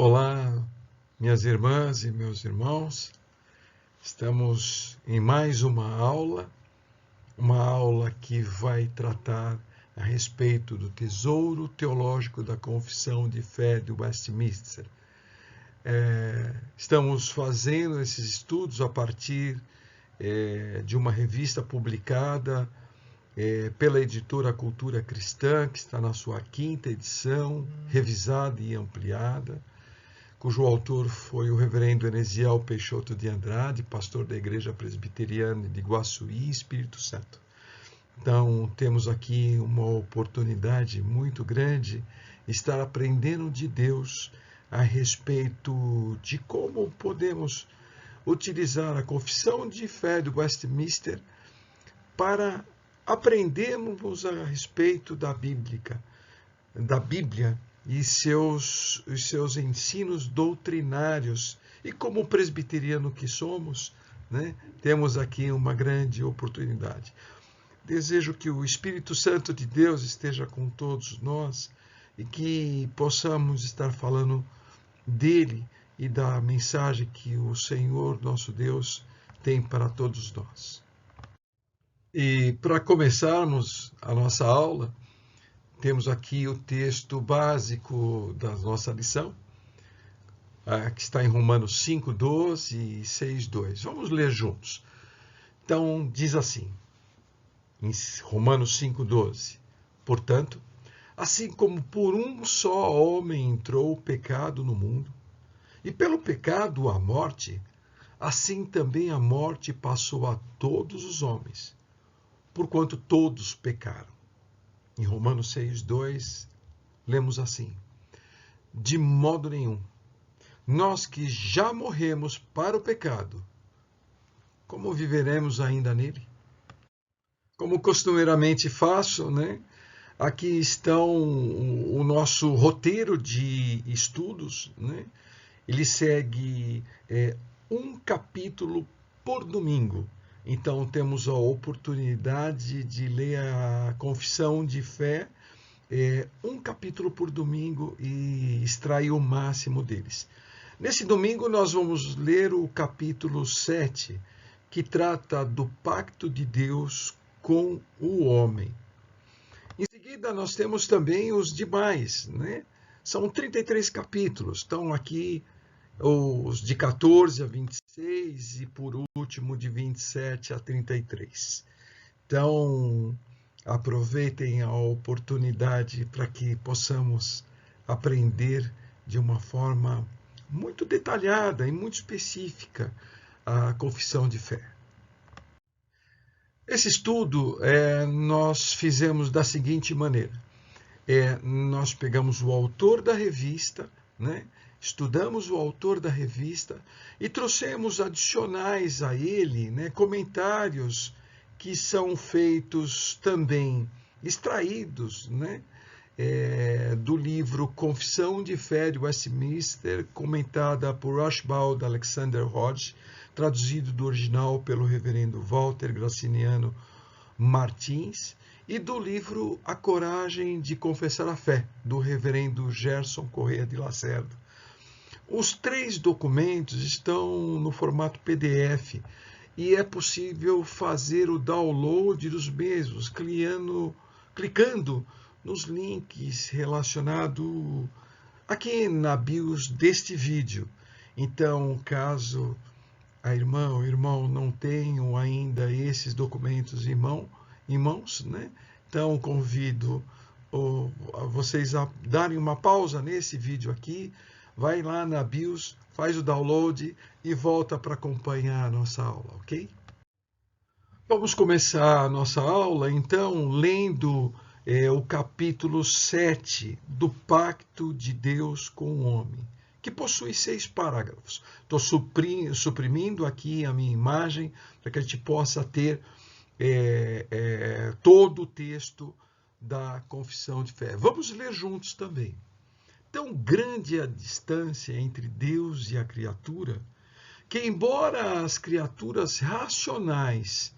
Olá, minhas irmãs e meus irmãos. Estamos em mais uma aula que vai tratar a respeito do tesouro teológico da Confissão de Fé de Westminster. Estamos fazendo esses estudos a partir de uma revista publicada pela editora Cultura Cristã, que está na sua 5ª edição, revisada e ampliada, cujo autor foi o reverendo Enesiel Peixoto de Andrade, pastor da Igreja Presbiteriana de Iguaçuí, Espírito Santo. Então, temos aqui uma oportunidade muito grande de estar aprendendo de Deus a respeito de como podemos utilizar a Confissão de Fé de Westminster para aprendermos a respeito da Bíblia e seus ensinos doutrinários. E como presbiteriano que somos, temos aqui uma grande oportunidade. Desejo que o Espírito Santo de Deus esteja com todos nós e que possamos estar falando dele e da mensagem que o Senhor, nosso Deus, tem para todos nós. E para começarmos a nossa aula, temos aqui o texto básico da nossa lição, que está em Romanos 5:12 e 6:2. Vamos ler juntos. Então, diz assim, em Romanos 5:12: Portanto, assim como por um só homem entrou o pecado no mundo, e pelo pecado a morte, assim também a morte passou a todos os homens, porquanto todos pecaram. Em Romanos 6:2, lemos assim: De modo nenhum, nós que já morremos para o pecado, como viveremos ainda nele? Como costumeiramente faço, Aqui estão o nosso roteiro de estudos, Ele segue um capítulo por domingo. Então, temos a oportunidade de ler a Confissão de Fé, um capítulo por domingo, e extrair o máximo deles. Nesse domingo, nós vamos ler o capítulo 7, que trata do pacto de Deus com o homem. Em seguida, nós temos também os demais, São 33 capítulos, estão aqui os de 14 a 26 e, por último, de 27 a 33. Então, aproveitem a oportunidade para que possamos aprender de uma forma muito detalhada e muito específica a confissão de fé. Esse estudo nós fizemos da seguinte maneira. Nós pegamos o autor da revista, estudamos o autor da revista e trouxemos adicionais a ele, comentários que são feitos também, extraídos, do livro Confissão de Fé de Westminster, comentada por Archibald Alexander Hodge, traduzido do original pelo reverendo Walter Graciniano Martins, e do livro A Coragem de Confessar a Fé, do reverendo Gerson Corrêa de Lacerda. Os 3 documentos estão no formato PDF e é possível fazer o download dos mesmos, clicando nos links relacionados aqui na bios deste vídeo. Então, caso a irmã ou irmão não tenham ainda esses documentos em mãos, então convido vocês a darem uma pausa nesse vídeo aqui, vai lá na BIOS, faz o download e volta para acompanhar a nossa aula, ok? Vamos começar a nossa aula, então, lendo o capítulo 7 do Pacto de Deus com o Homem, que possui 6 parágrafos. Estou suprimindo aqui a minha imagem para que a gente possa ter todo o texto da Confissão de Fé. Vamos ler juntos também. Tão grande é a distância entre Deus e a criatura, que embora as criaturas racionais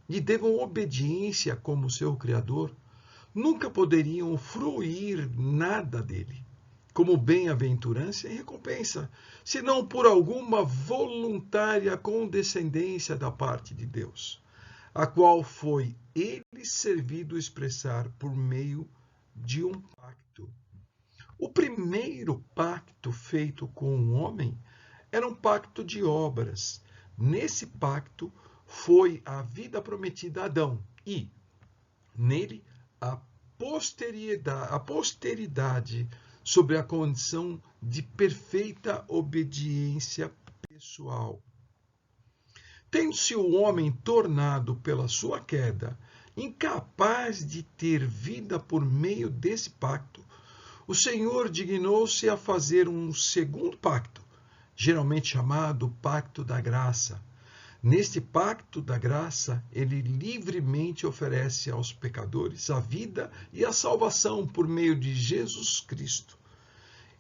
lhe devam obediência como seu Criador, nunca poderiam fruir nada dele. como bem-aventurança e recompensa, senão por alguma voluntária condescendência da parte de Deus, a qual foi ele servido expressar por meio de um pacto. O primeiro pacto feito com o homem era um pacto de obras. Nesse pacto foi a vida prometida a Adão e, nele, a posteridade sobre a condição de perfeita obediência pessoal. Tendo-se o homem tornado pela sua queda incapaz de ter vida por meio desse pacto, o Senhor dignou-se a fazer um segundo pacto, geralmente chamado Pacto da Graça. Neste Pacto da Graça, ele livremente oferece aos pecadores a vida e a salvação por meio de Jesus Cristo,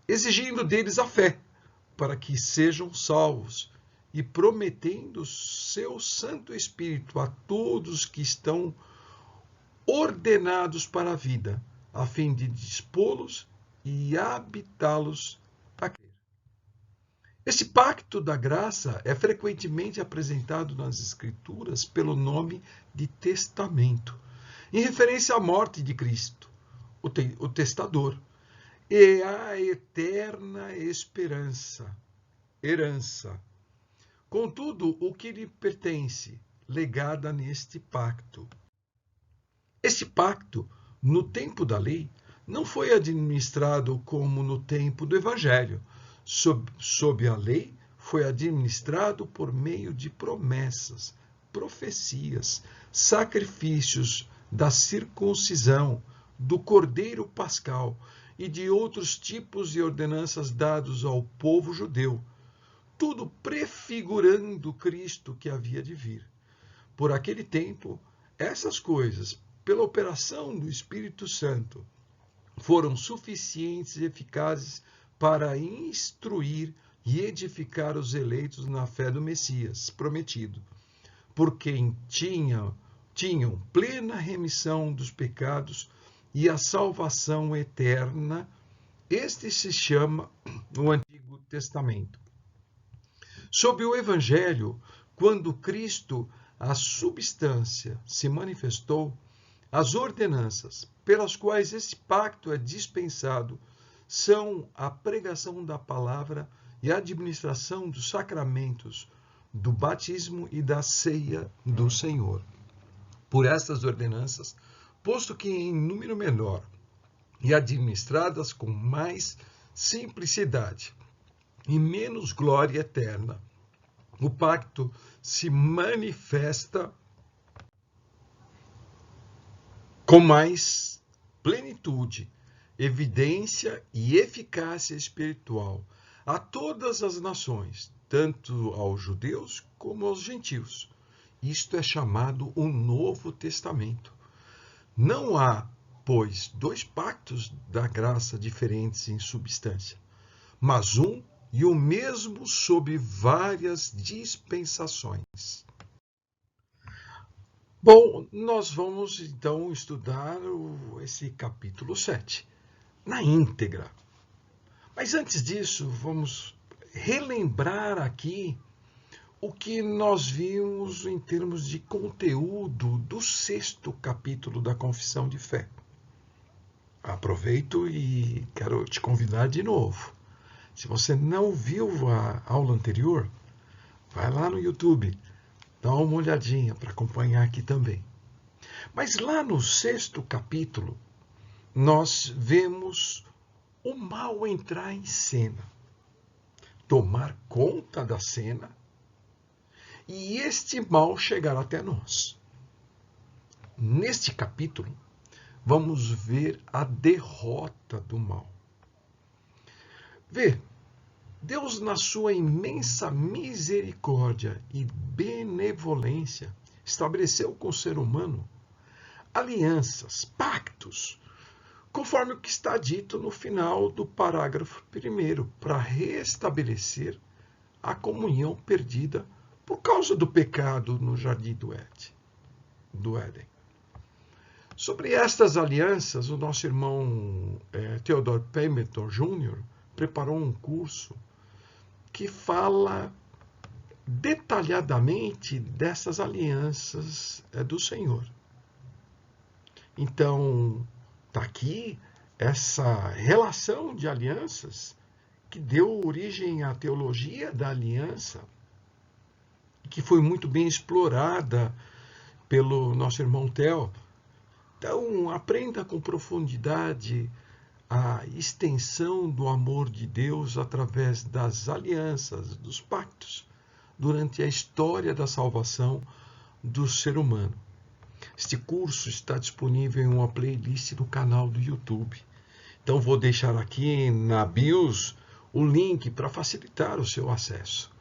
exigindo deles a fé, para que sejam salvos, e prometendo seu Santo Espírito a todos que estão ordenados para a vida, a fim de dispô-los e habitá-los a crer. Esse pacto da graça é frequentemente apresentado nas Escrituras pelo nome de testamento, em referência à morte de Cristo, o testador, e à eterna herança. Contudo, o que lhe pertence, legada neste pacto. Esse pacto, no tempo da lei, não foi administrado como no tempo do Evangelho. Sob a lei, foi administrado por meio de promessas, profecias, sacrifícios da circuncisão, do cordeiro pascal e de outros tipos de ordenanças dados ao povo judeu, tudo prefigurando Cristo que havia de vir. Por aquele tempo, essas coisas, pela operação do Espírito Santo, foram suficientes e eficazes para instruir e edificar os eleitos na fé do Messias prometido, por quem tinham plena remissão dos pecados e a salvação eterna. Este se chama o Antigo Testamento. Sob o Evangelho, quando Cristo, a substância, se manifestou, as ordenanças pelas quais esse pacto é dispensado são a pregação da palavra e a administração dos sacramentos do batismo e da ceia do Senhor. Por estas ordenanças, posto que em número menor e administradas com mais simplicidade e menos glória eterna, o pacto se manifesta com mais plenitude, evidência e eficácia espiritual a todas as nações, tanto aos judeus como aos gentios. Isto é chamado o Novo Testamento. Não há, pois, dois pactos da graça diferentes em substância, mas um e o mesmo sob várias dispensações. Bom, nós vamos então estudar esse capítulo 7 na íntegra. Mas antes disso, vamos relembrar aqui o que nós vimos em termos de conteúdo do 6º capítulo da Confissão de Fé. Aproveito e quero te convidar de novo. Se você não viu a aula anterior, vai lá no YouTube, dá uma olhadinha para acompanhar aqui também. Mas lá no 6º capítulo, nós vemos o mal entrar em cena, tomar conta da cena, e este mal chegar até nós. Neste capítulo, vamos ver a derrota do mal. Vê, Deus, na sua imensa misericórdia e benevolência, estabeleceu com o ser humano alianças, pactos, conforme o que está dito no final do parágrafo 1, para restabelecer a comunhão perdida por causa do pecado no jardim do Éden. Sobre estas alianças, o nosso irmão Theodore Pemberton Jr. preparou um curso que fala detalhadamente dessas alianças do Senhor. Então, está aqui essa relação de alianças que deu origem à teologia da aliança, que foi muito bem explorada pelo nosso irmão Theo. Então, aprenda com profundidade a extensão do amor de Deus através das alianças, dos pactos, durante a história da salvação do ser humano. Este curso está disponível em uma playlist no canal do YouTube. Então, vou deixar aqui na BIOS o link para facilitar o seu acesso.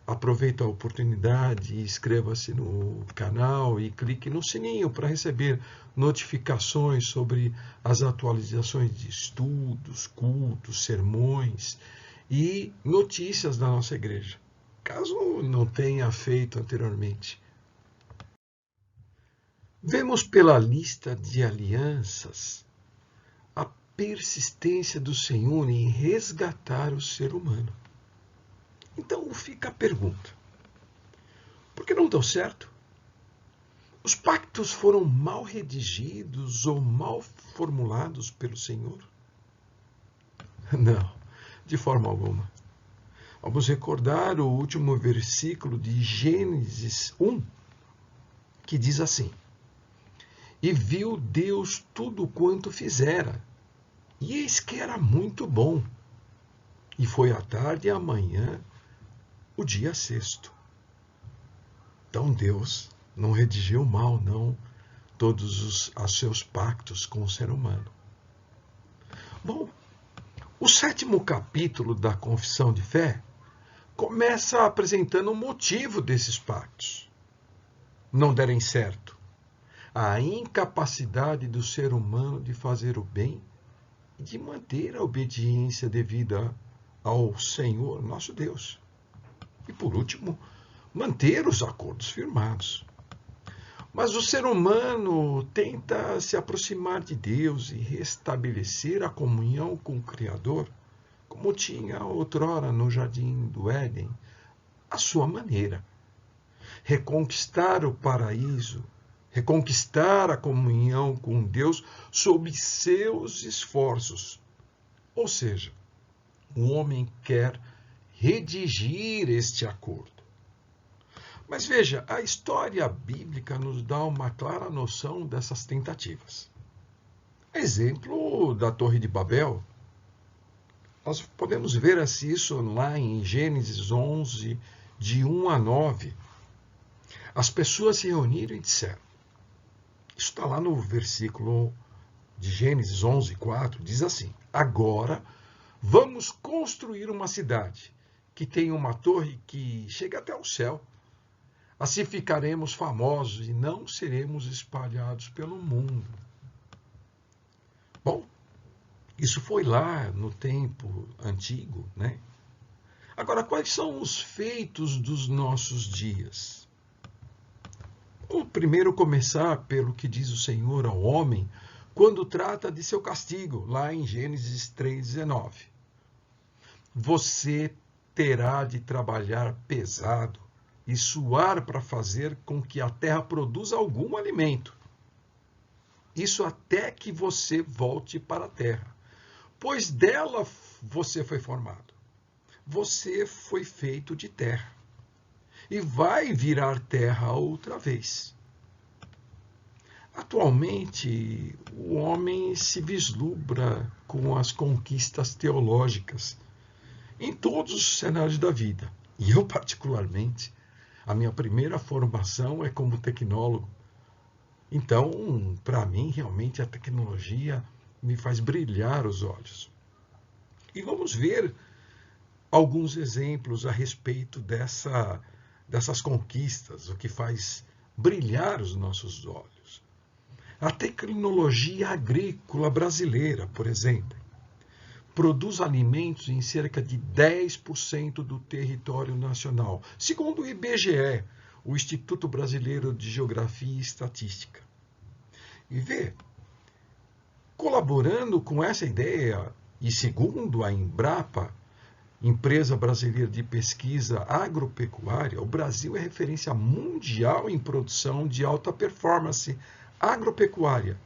Aproveite a oportunidade, inscreva-se no canal e clique no sininho para receber notificações sobre as atualizações de estudos, cultos, sermões e notícias da nossa igreja, caso não tenha feito anteriormente. Vemos pela lista de alianças a persistência do Senhor em resgatar o ser humano. Então fica a pergunta: por que não deu certo? Os pactos foram mal redigidos ou mal formulados pelo Senhor? Não, de forma alguma. Vamos recordar o último versículo de Gênesis 1, que diz assim: E viu Deus tudo quanto fizera, e eis que era muito bom. E foi a tarde e a manhã, o dia sexto. Então Deus não redigiu mal, não, todos os seus pactos com o ser humano. Bom, o 7º capítulo da Confissão de Fé começa apresentando o motivo desses pactos não derem certo. A incapacidade do ser humano de fazer o bem e de manter a obediência devida ao Senhor, nosso Deus. E, por último, manter os acordos firmados. Mas o ser humano tenta se aproximar de Deus e restabelecer a comunhão com o Criador, como tinha outrora no Jardim do Éden, à sua maneira. Reconquistar o paraíso, reconquistar a comunhão com Deus sob seus esforços. Ou seja, o homem quer redigir este acordo. Mas veja, a história bíblica nos dá uma clara noção dessas tentativas. Exemplo da Torre de Babel. Nós podemos ver isso lá em Gênesis 11, de 1 a 9. As pessoas se reuniram e disseram. Isso está lá no versículo de Gênesis 11, 4. Diz assim: Agora vamos construir uma cidade que tenha uma torre que chegue até o céu. Assim ficaremos famosos e não seremos espalhados pelo mundo. Bom, isso foi lá no tempo antigo, né? Agora, quais são os feitos dos nossos dias? Vamos primeiro começar pelo que diz o Senhor ao homem quando trata de seu castigo, lá em Gênesis 3,19. Você terá de trabalhar pesado e suar para fazer com que a terra produza algum alimento. Isso até que você volte para a terra, pois dela você foi formado. Você foi feito de terra e vai virar terra outra vez. Atualmente, o homem se vislumbra com as conquistas teológicas em todos os cenários da vida. E eu, particularmente, a minha primeira formação é como tecnólogo. Então, para mim, realmente, a tecnologia me faz brilhar os olhos. E vamos ver alguns exemplos a respeito dessas conquistas, o que faz brilhar os nossos olhos. A tecnologia agrícola brasileira, por exemplo, produz alimentos em cerca de 10% do território nacional, segundo o IBGE, o Instituto Brasileiro de Geografia e Estatística. E vê, colaborando com essa ideia, e segundo a Embrapa, Empresa Brasileira de Pesquisa Agropecuária, o Brasil é referência mundial em produção de alta performance agropecuária,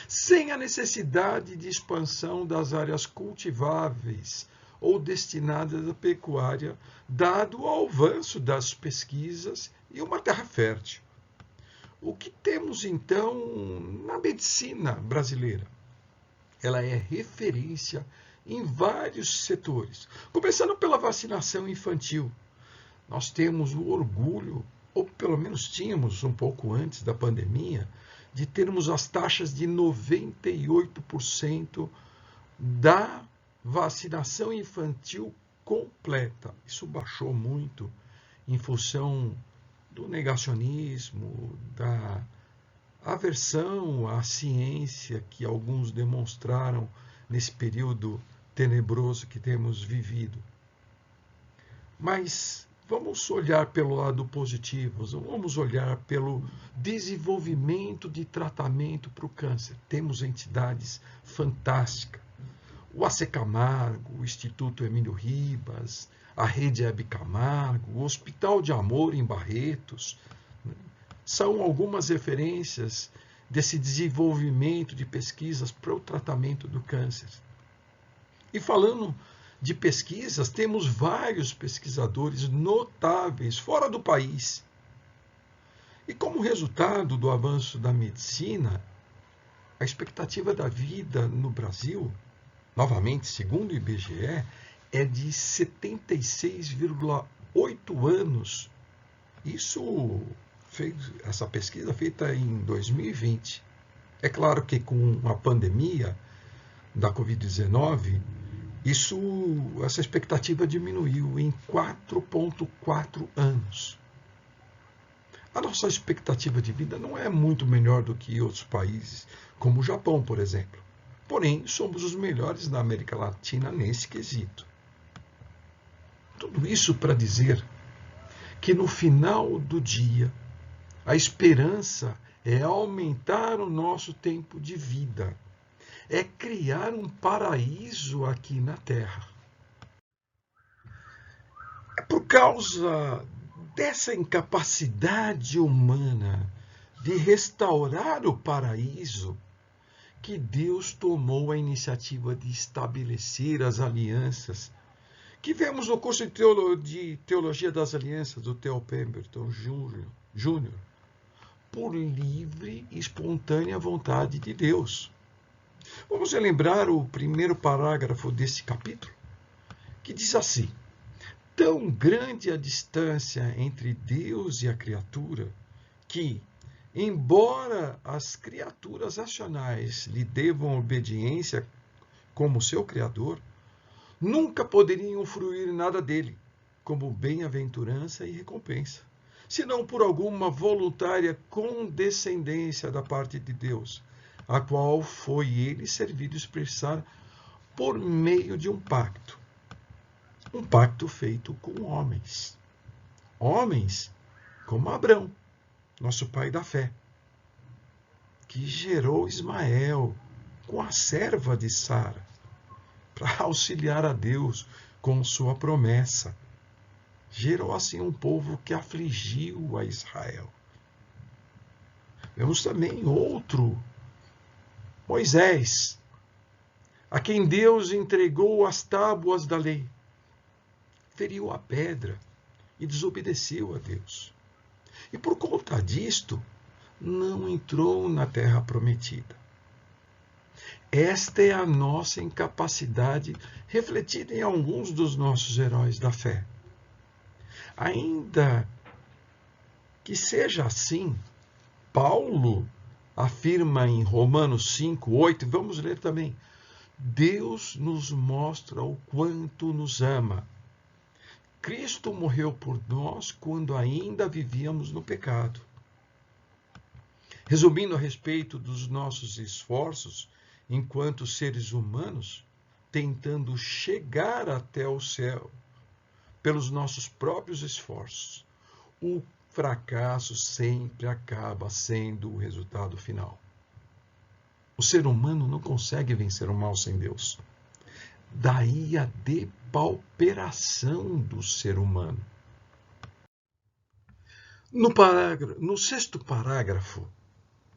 sem a necessidade de expansão das áreas cultiváveis ou destinadas à pecuária, dado o avanço das pesquisas e uma terra fértil. O que temos, então, na medicina brasileira? Ela é referência em vários setores, começando pela vacinação infantil. Nós temos o orgulho, ou pelo menos tínhamos um pouco antes da pandemia, de termos as taxas de 98% da vacinação infantil completa. Isso baixou muito em função do negacionismo, da aversão à ciência que alguns demonstraram nesse período tenebroso que temos vivido. Mas vamos olhar pelo lado positivo, vamos olhar pelo desenvolvimento de tratamento para o câncer. Temos entidades fantásticas. O AC Camargo, o Instituto Emílio Ribas, a Rede Hebe Camargo, o Hospital de Amor em Barretos, são algumas referências desse desenvolvimento de pesquisas para o tratamento do câncer. E falando de pesquisas, temos vários pesquisadores notáveis fora do país. E como resultado do avanço da medicina, a expectativa da vida no Brasil, novamente, segundo o IBGE, é de 76,8 anos. Essa pesquisa feita em 2020. É claro que com a pandemia da Covid-19, essa expectativa diminuiu em 4,4 anos. A nossa expectativa de vida não é muito melhor do que outros países, como o Japão, por exemplo. Porém, somos os melhores da América Latina nesse quesito. Tudo isso para dizer que no final do dia, a esperança é aumentar o nosso tempo de vida, é criar um paraíso aqui na Terra. É por causa dessa incapacidade humana de restaurar o paraíso que Deus tomou a iniciativa de estabelecer as alianças que vemos no curso de Teologia das Alianças do Theo Pemberton Jr., por livre e espontânea vontade de Deus. Vamos relembrar o primeiro parágrafo desse capítulo, que diz assim: tão grande a distância entre Deus e a criatura, que, embora as criaturas racionais lhe devam obediência como seu Criador, nunca poderiam fruir nada dele, como bem-aventurança e recompensa, senão por alguma voluntária condescendência da parte de Deus, a qual foi ele servido expressar por meio de um pacto feito com homens. Homens como Abrão, nosso pai da fé, que gerou Ismael com a serva de Sara, para auxiliar a Deus com sua promessa. Gerou assim um povo que afligiu a Israel. Vemos também outro, Moisés, a quem Deus entregou as tábuas da lei. Feriu a pedra e desobedeceu a Deus. E por conta disto, não entrou na terra prometida. Esta é a nossa incapacidade refletida em alguns dos nossos heróis da fé. Ainda que seja assim, Paulo afirma em Romanos 5:8, vamos ler também: Deus nos mostra o quanto nos ama. Cristo morreu por nós quando ainda vivíamos no pecado. Resumindo a respeito dos nossos esforços, enquanto seres humanos, tentando chegar até o céu pelos nossos próprios esforços, o fracasso sempre acaba sendo o resultado final. O ser humano não consegue vencer o mal sem Deus. Daí a depauperação do ser humano. No sexto parágrafo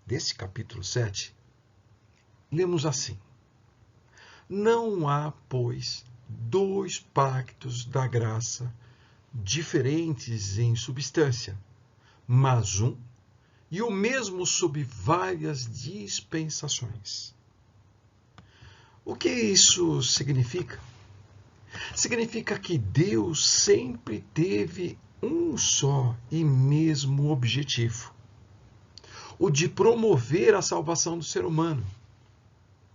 desse capítulo 7, lemos assim: Não há, pois, dois pactos da graça diferentes em substância, mas um e o mesmo sob várias dispensações. O que isso significa? Significa que Deus sempre teve um só e mesmo objetivo: o de promover a salvação do ser humano.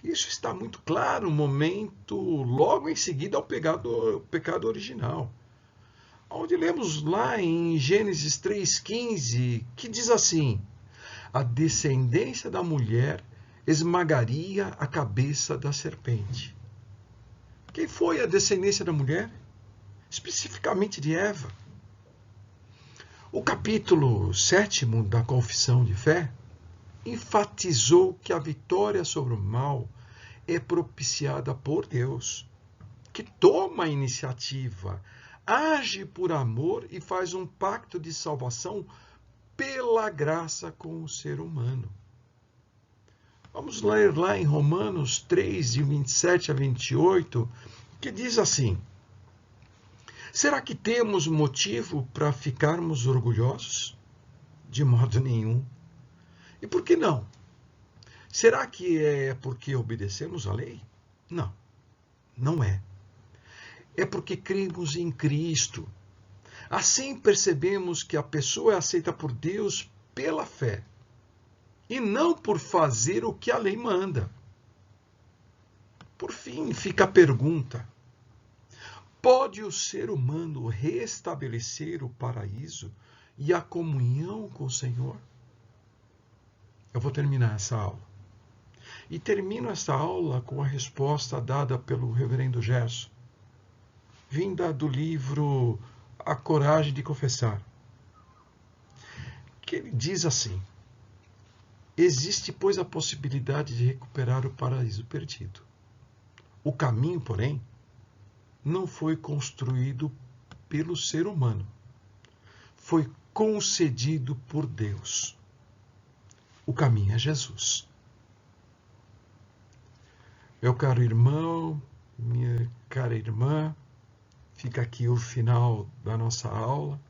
Isso está muito claro no momento logo em seguida ao pecado original, onde lemos lá em Gênesis 3,15, que diz assim: a descendência da mulher esmagaria a cabeça da serpente. Quem foi a descendência da mulher? Especificamente de Eva. O capítulo 7 da Confissão de Fé enfatizou que a vitória sobre o mal é propiciada por Deus, que toma a iniciativa, age por amor e faz um pacto de salvação pela graça com o ser humano. Vamos ler lá em Romanos 3, de 27 a 28, que diz assim: será que temos motivo para ficarmos orgulhosos? De modo nenhum. E por que não? Será que é porque obedecemos à lei? Não, não é. É porque cremos em Cristo. Assim percebemos que a pessoa é aceita por Deus pela fé e não por fazer o que a lei manda. Por fim, fica a pergunta: pode o ser humano restabelecer o paraíso e a comunhão com o Senhor? Eu vou terminar essa aula. E termino essa aula com a resposta dada pelo reverendo Gerson, vinda do livro A Coragem de Confessar, que ele diz assim: existe, pois, a possibilidade de recuperar o paraíso perdido. O caminho, porém, não foi construído pelo ser humano, foi concedido por Deus. O caminho é Jesus. Meu caro irmão, minha cara irmã, fica aqui o final da nossa aula.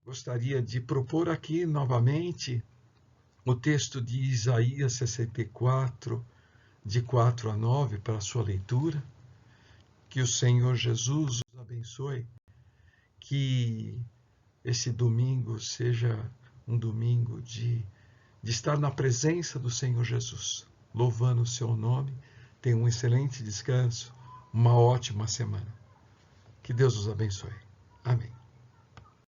Gostaria de propor aqui novamente o texto de Isaías 64, de 4 a 9, para a sua leitura. Que o Senhor Jesus os abençoe, que esse domingo seja um domingo de estar na presença do Senhor Jesus, louvando o seu nome. Tenha um excelente descanso, uma ótima semana. Que Deus os abençoe. Amém.